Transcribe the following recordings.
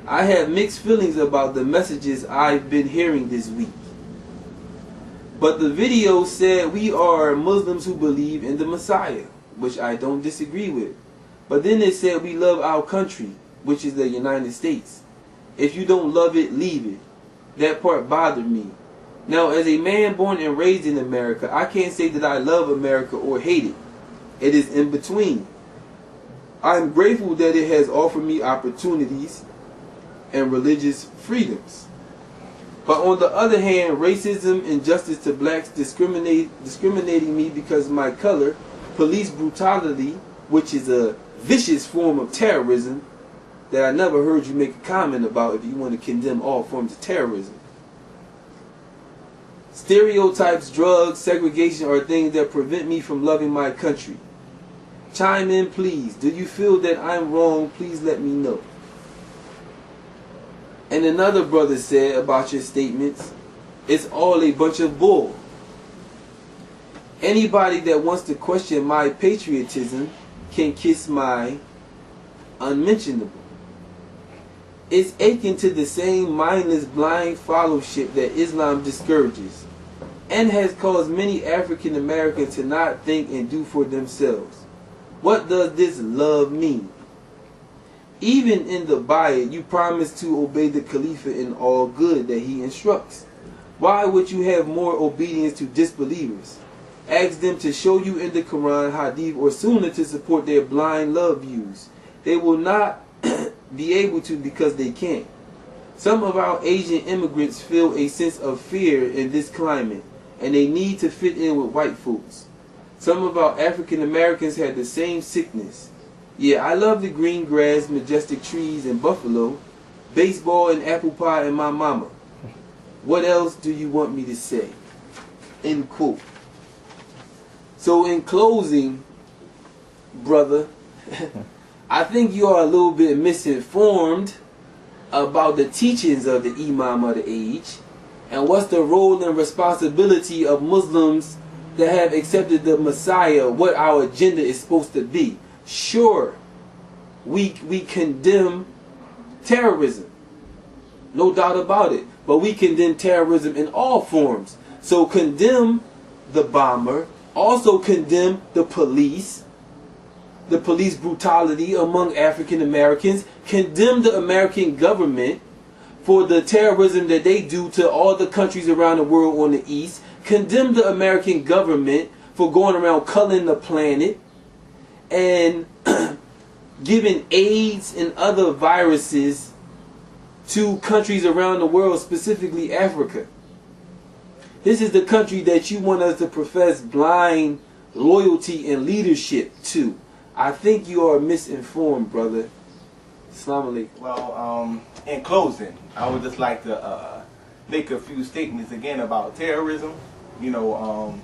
I have mixed feelings about the messages I've been hearing this week. But the video said we are Muslims who believe in the Messiah, which I don't disagree with. But then it said we love our country, which is the United States. If you don't love it, leave it. That part bothered me. Now, as a man born and raised in America, I can't say that I love America or hate it. It is in between. I am grateful that it has offered me opportunities and religious freedoms. But on the other hand, racism, injustice to blacks, discriminating me because of my color, police brutality, which is a vicious form of terrorism that I never heard you make a comment about if you want to condemn all forms of terrorism. Stereotypes, drugs, segregation are things that prevent me from loving my country. Chime in, please. Do you feel that I'm wrong? Please let me know. And another brother said about your statements, it's all a bunch of bull. Anybody that wants to question my patriotism can kiss my unmentionable. It's akin to the same mindless blind fellowship that Islam discourages and has caused many African Americans to not think and do for themselves. What does this love mean? Even in the Bayat, you promise to obey the Khalifa in all good that he instructs. Why would you have more obedience to disbelievers? Ask them to show you in the Quran, Hadith, or Sunnah to support their blind love views. They will not be able to because they can't. Some of our Asian immigrants feel a sense of fear in this climate, and they need to fit in with white folks. Some of our African Americans had the same sickness. Yeah, I love the green grass, majestic trees, and buffalo, baseball and apple pie and my mama. What else do you want me to say? End quote. So in closing, brother, I think you are a little bit misinformed about the teachings of the Imam of the age and what's the role and responsibility of Muslims that have accepted the Messiah, what our agenda is supposed to be. Sure, we condemn terrorism, no doubt about it, but we condemn terrorism in all forms. So condemn the bomber, also condemn the police brutality among African Americans, condemn the American government for the terrorism that they do to all the countries around the world on the east, condemn the American government for going around culling the planet and giving AIDS and other viruses to countries around the world, specifically Africa. This is the country that you want us to profess blind loyalty and leadership to. I think you are misinformed, brother. Assalamu alaikum. Well, in closing, I would just like to make a few statements again about terrorism. You know,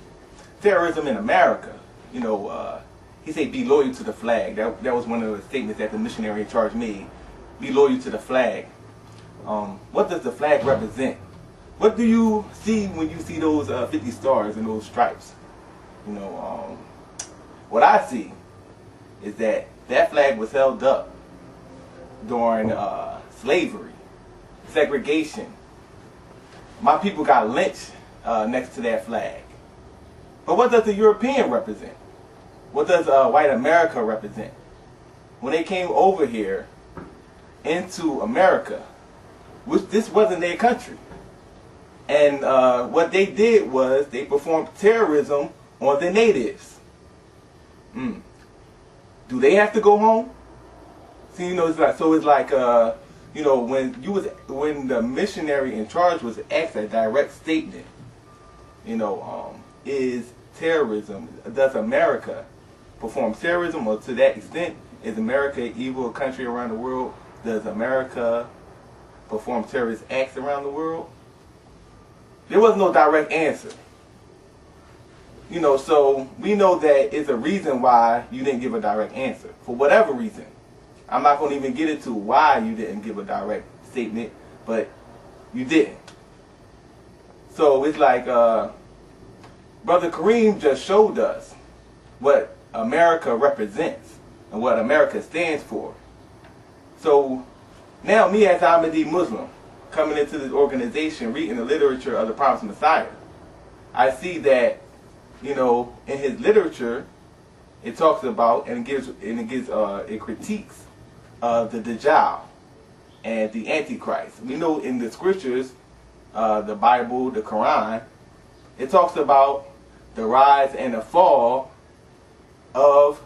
terrorism in America. You know, he said, "Be loyal to the flag." That was one of the statements that the missionary in charge made. Be loyal to the flag. What does the flag represent? What do you see when you see those 50 stars and those stripes? You know, what I see is that flag was held up during slavery, segregation. My people got lynched next to that flag. But what does the European represent? What does white America represent? When they came over here into America, which this wasn't their country. And what they did was they performed terrorism on the natives. Do they have to go home? See, you know, it's like you know, when the missionary in charge was asked a direct statement, you know, is terrorism, does America perform terrorism, or to that extent, is America an evil country around the world? Does America perform terrorist acts around the world? There was no direct answer. You know, so we know that it's a reason why you didn't give a direct answer. For whatever reason. I'm not going to even get into why you didn't give a direct statement, but you didn't. So it's like Brother Kareem just showed us what America represents and what America stands for. So Now, me as Ahmadi Muslim, coming into this organization, reading the literature of the Prophet Messiah, I see that, you know, in his literature, it talks about it critiques the Dajjal and the Antichrist. We know in the scriptures, the Bible, the Quran, it talks about the rise and the fall of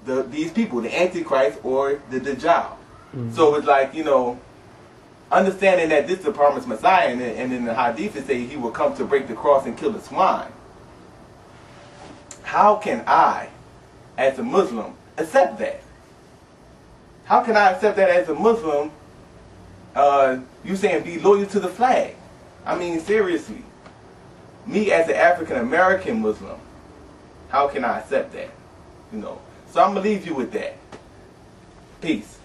these people, the Antichrist or the Dajjal. So it's like, you know, understanding that this is the promised Messiah, and in the Hadith it say he will come to break the cross and kill the swine. How can I, as a Muslim, accept that? How can I accept that as a Muslim? You saying be loyal to the flag? I mean, seriously. Me as an African American Muslim, how can I accept that? You know. So I'm gonna leave you with that. Peace.